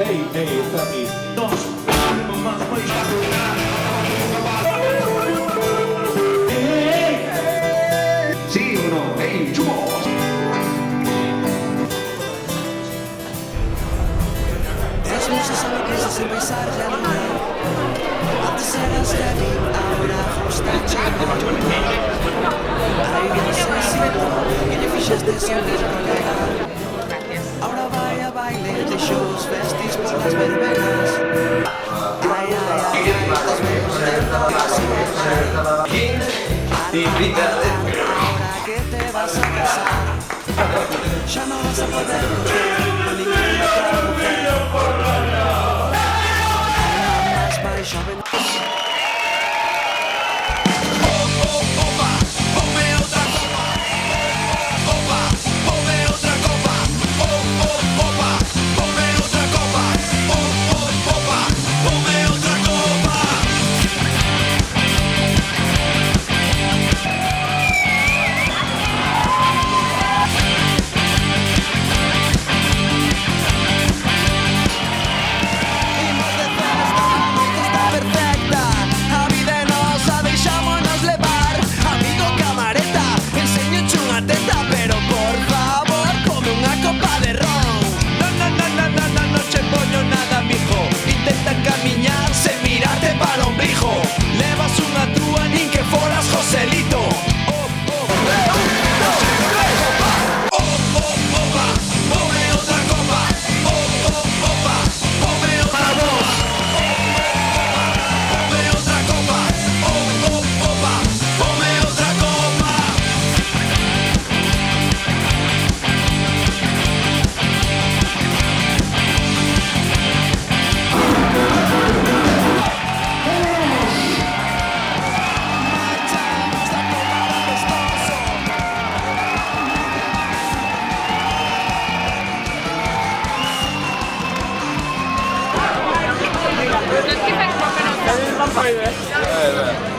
Hey, está aquí. Dos, más país a jugar. Sí, uno, hey, chumos. Las luces a lo que es empezar la luna. Antes eras débil, ahora justa Ahí vienes el cielo, que te fichaste sentir colega. Ahora vaya baile de shows, festis por las verbenas. Ay, ay, ay, estás ahora que te vas a casar, ya no vas a poder luchar ni con otra mujer. Más para joven. No es que se enfoquen.